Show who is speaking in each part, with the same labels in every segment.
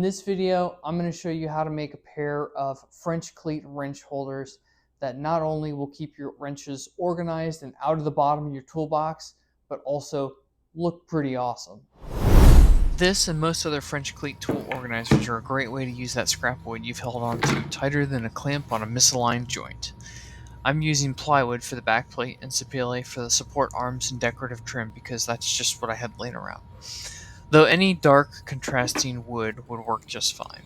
Speaker 1: In this video, I'm going to show you how to make a pair of French cleat wrench holders that not only will keep your wrenches organized and out of the bottom of your toolbox, but also look pretty awesome. This and most other French cleat tool organizers are a great way to use that scrap wood you've held on to tighter than a clamp on a misaligned joint. I'm using plywood for the backplate and sapele for the support arms and decorative trim because that's just what I had laying around. Though any dark, contrasting wood would work just fine.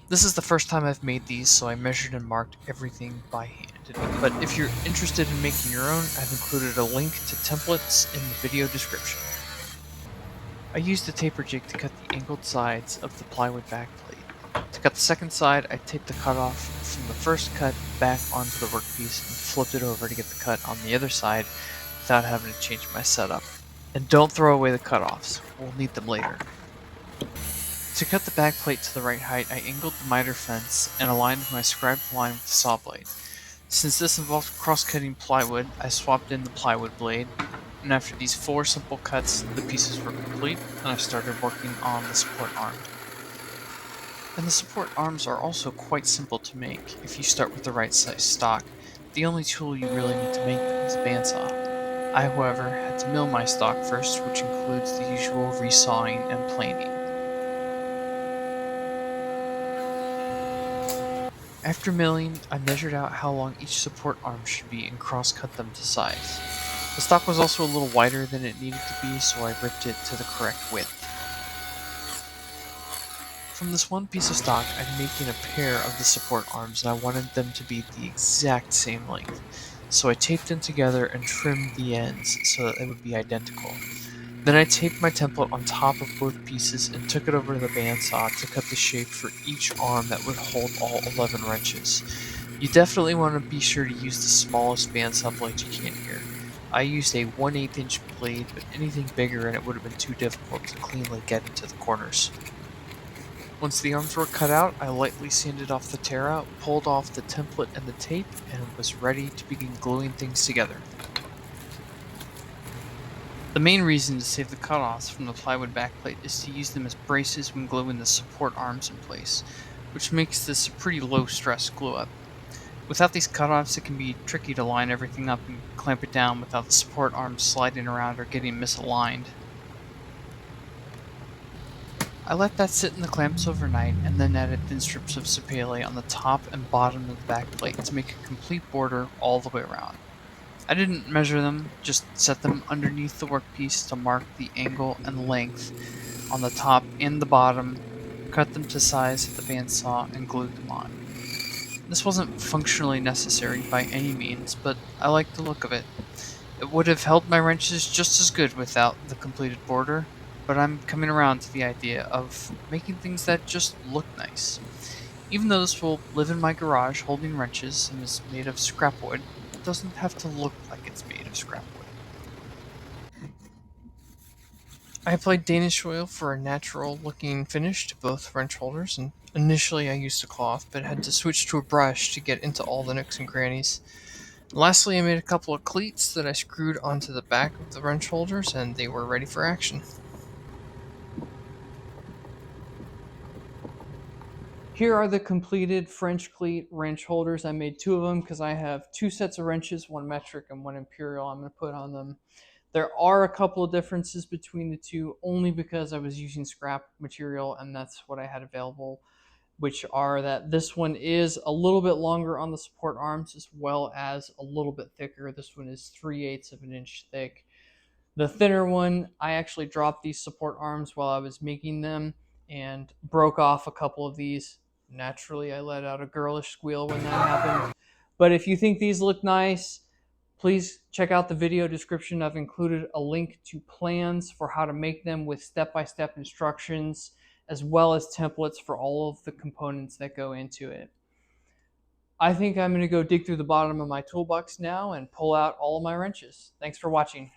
Speaker 1: This is the first time I've made these, so I measured and marked everything by hand. But if you're interested in making your own, I've included a link to templates in the video description. I used a taper jig to cut the angled sides of the plywood backplate. To cut the second side, I taped the cutoff from the first cut back onto the workpiece and flipped it over to get the cut on the other side without having to change my setup. And don't throw away the cutoffs, we'll need them later. To cut the backplate to the right height, I angled the miter fence and aligned my scribed line with the saw blade. Since this involved cross-cutting plywood, I swapped in the plywood blade, and after these 4 simple cuts, the pieces were complete, and I started working on the support arm. And the support arms are also quite simple to make if you start with the right size stock. The only tool you really need to make them is a bandsaw. I, however, had to mill my stock first, which includes the usual resawing and planing. After milling, I measured out how long each support arm should be and cross-cut them to size. The stock was also a little wider than it needed to be, so I ripped it to the correct width. From this one piece of stock, I'm making a pair of the support arms, and I wanted them to be the exact same length. So I taped them together and trimmed the ends so that they would be identical. Then I taped my template on top of both pieces and took it over to the bandsaw to cut the shape for each arm that would hold all 11 wrenches. You definitely want to be sure to use the smallest bandsaw blade you can here. I used a 1/8 inch blade, but anything bigger and it would have been too difficult to cleanly get into the corners. Once the arms were cut out, I lightly sanded off the tear out, pulled off the template and the tape, and was ready to begin gluing things together. The main reason to save the cutoffs from the plywood backplate is to use them as braces when gluing the support arms in place, which makes this a pretty low stress glue up. Without these cutoffs, it can be tricky to line everything up and clamp it down without the support arms sliding around or getting misaligned. I let that sit in the clamps overnight and then added thin strips of sapele on the top and bottom of the backplate to make a complete border all the way around. I didn't measure them, just set them underneath the workpiece to mark the angle and length on the top and the bottom, cut them to size at the bandsaw, and glued them on. This wasn't functionally necessary by any means, but I liked the look of it. It would have held my wrenches just as good without the completed border, but I'm coming around to the idea of making things that just look nice. Even though this will live in my garage holding wrenches and is made of scrap wood, it doesn't have to look like it's made of scrap wood. I applied Danish oil for a natural looking finish to both wrench holders, and initially I used a cloth but had to switch to a brush to get into all the nooks and crannies. Lastly, I made a couple of cleats that I screwed onto the back of the wrench holders, and they were ready for action. Here are the completed French cleat wrench holders. I made 2 of them because I have 2 sets of wrenches, one metric and one imperial I'm going to put on them. There are a couple of differences between the two, only because I was using scrap material and that's what I had available, which are that this one is a little bit longer on the support arms as well as a little bit thicker. This one is 3/8 of an inch thick. The thinner one, I actually dropped these support arms while I was making them and broke off a couple of these. Naturally, I let out a girlish squeal when that happened. But if you think these look nice, please check out the video description. I've included a link to plans for how to make them with step-by-step instructions, as well as templates for all of the components that go into it. I think I'm going to go dig through the bottom of my toolbox now and pull out all of my wrenches. Thanks for watching.